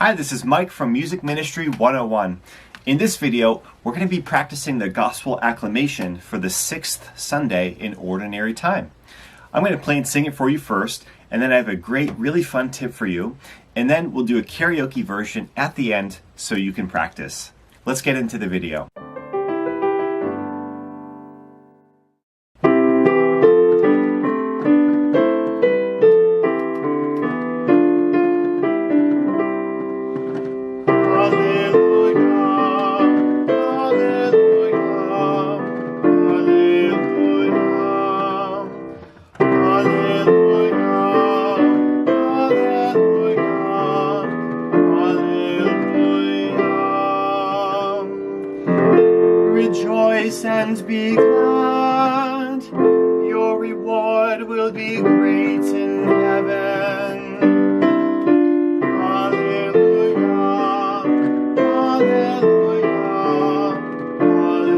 Hi, this is Mike from Music Ministry 101. In this video, we're going to be practicing the Gospel Acclamation for the 6th Sunday in Ordinary Time. I'm going to play and sing it for you first, and then I have a great, really fun tip for you, and then we'll do a karaoke version at the end so you can practice. Let's get into the video. Rejoice and be glad, your reward will be great in heaven. Alleluia, alleluia, alleluia.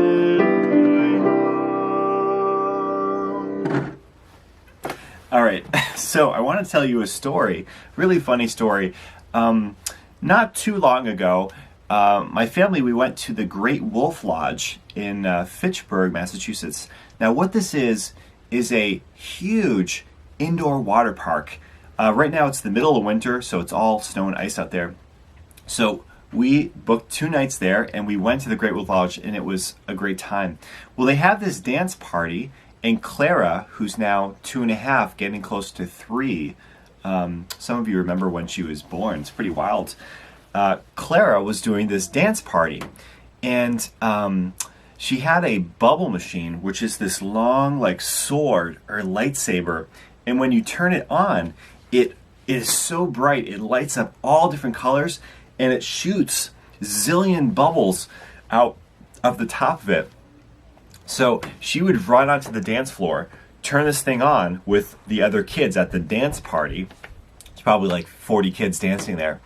All right, so I want to tell you a story, really funny story. Not too long ago, my family, we went to the Great Wolf Lodge in Fitchburg, Massachusetts. Now what this is a huge indoor water park. Right now it's the middle of winter, so it's all snow and ice out there. So we booked 2 nights there and we went to the Great Wolf Lodge and it was a great time. Well, they have this dance party and Clara, who's now 2.5, getting close to 3. Some of you remember when she was born. It's pretty wild. Clara was doing this dance party and she had a bubble machine, which is this long like sword or lightsaber, and when you turn it on, it is so bright, it lights up all different colors and it shoots zillion bubbles out of the top of it. So she would run onto the dance floor, turn this thing on with the other kids at the dance party. It's probably like 40 kids dancing there.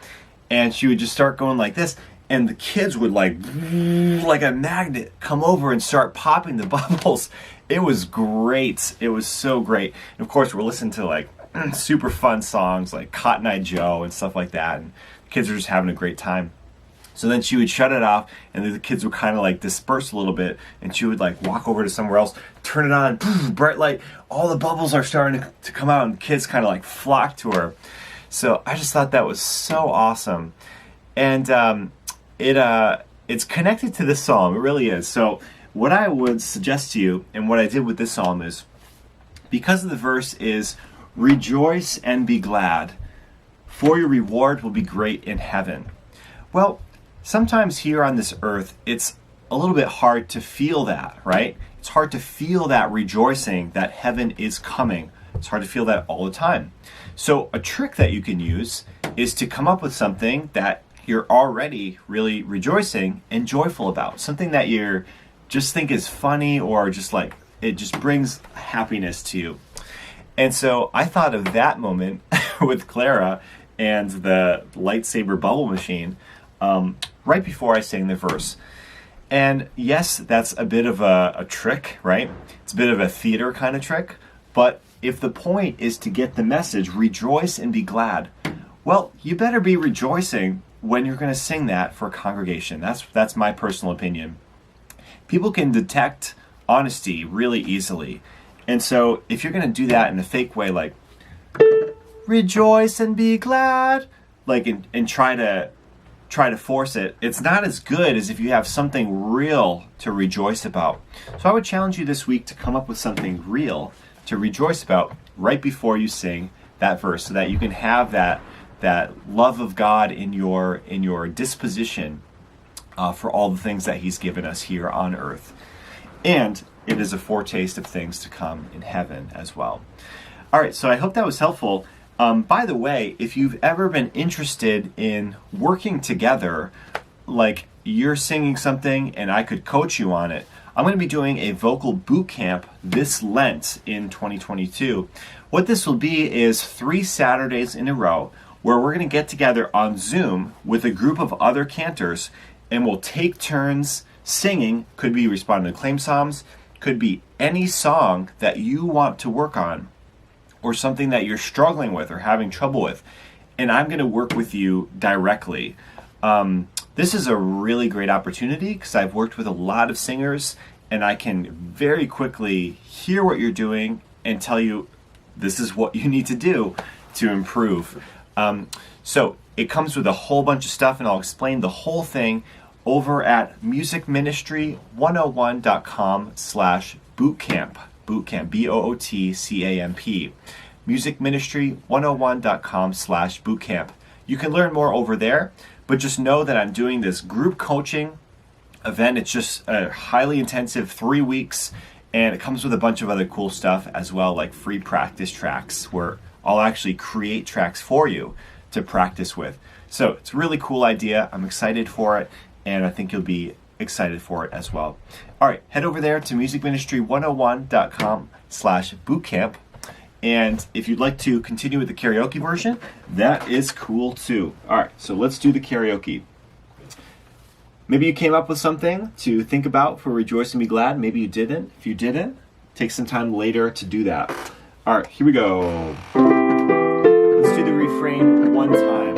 And she would just start going like this, and the kids would like a magnet come over and start popping the bubbles. It was great. It was so great. And of course, we're listening to like super fun songs like Cotton Eye Joe and stuff like that. And the kids were just having a great time. So then she would shut it off, and then the kids would kind of like disperse a little bit, and she would like walk over to somewhere else, turn it on, bright light, all the bubbles are starting to come out, and kids kind of like flock to her. So I just thought that was so awesome. And it's connected to this psalm. It really is. So what I would suggest to you, and what I did with this psalm is, because of the verse is, rejoice and be glad, for your reward will be great in heaven. Well, sometimes here on this earth, it's a little bit hard to feel that, right? It's hard to feel that rejoicing that heaven is coming. It's hard to feel that all the time. So a trick that you can use is to come up with something that you're already really rejoicing and joyful about. Something that you just think is funny, or just like, it just brings happiness to you. And so I thought of that moment with Clara and the lightsaber bubble machine right before I sang the verse. And yes, that's a bit of a trick, right? It's a bit of a theater kind of trick. But if the point is to get the message, rejoice and be glad, well, you better be rejoicing when you're going to sing that for a congregation. That's my personal opinion. People can detect honesty really easily. And so if you're going to do that in a fake way, like, rejoice and be glad, like, and try to force it, it's not as good as if you have something real to rejoice about. So I would challenge you this week to come up with something real to rejoice about right before you sing that verse, so that you can have that love of God in your disposition for all the things that He's given us here on earth. And it is a foretaste of things to come in heaven as well. All right, so I hope that was helpful. By the way, if you've ever been interested in working together, like you're singing something and I could coach you on it, I'm going to be doing a vocal boot camp this Lent in 2022. What this will be is 3 Saturdays in a row where we're going to get together on Zoom with a group of other cantors, and we'll take turns singing. Could be responding to Acclaim psalms, could be any song that you want to work on, or something that you're struggling with or having trouble with. and I'm going to work with you directly. This is a really great opportunity because I've worked with a lot of singers, and I can very quickly hear what you're doing and tell you this is what you need to do to improve. So it comes with a whole bunch of stuff, and I'll explain the whole thing over at musicministry101.com/bootcamp. Bootcamp, BOOTCAMP. musicministry101.com/bootcamp. You can learn more over there, but just know that I'm doing this group coaching event. It's just a highly intensive 3 weeks, and it comes with a bunch of other cool stuff as well, like free practice tracks where I'll actually create tracks for you to practice with. So it's a really cool idea. I'm excited for it, and I think you'll be excited for it as well. All right, head over there to musicministry101.com/bootcamp. And if you'd like to continue with the karaoke version, that is cool too. All right, so let's do the karaoke. Maybe you came up with something to think about for Rejoice and Be Glad. Maybe you didn't. If you didn't, take some time later to do that. All right, here we go. Let's do the refrain one time.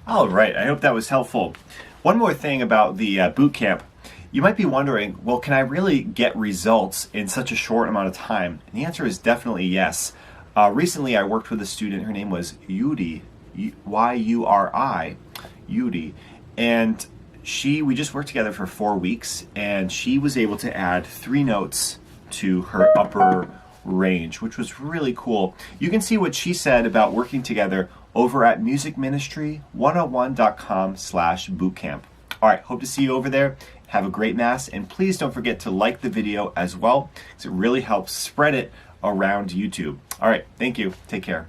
All right, I hope that was helpful. One more thing about the boot camp. You might be wondering, well, can I really get results in such a short amount of time? And the answer is definitely yes. Recently, I worked with a student. Her name was Yuri, Y-U-R-I, Yuri. And we just worked together for 4 weeks, and she was able to add 3 notes to her upper range, which was really cool. You can see what she said about working together over at musicministry101.com/bootcamp. All right, hope to see you over there. Have a great Mass, and please don't forget to like the video as well, because it really helps spread it around YouTube. All right, thank you. Take care.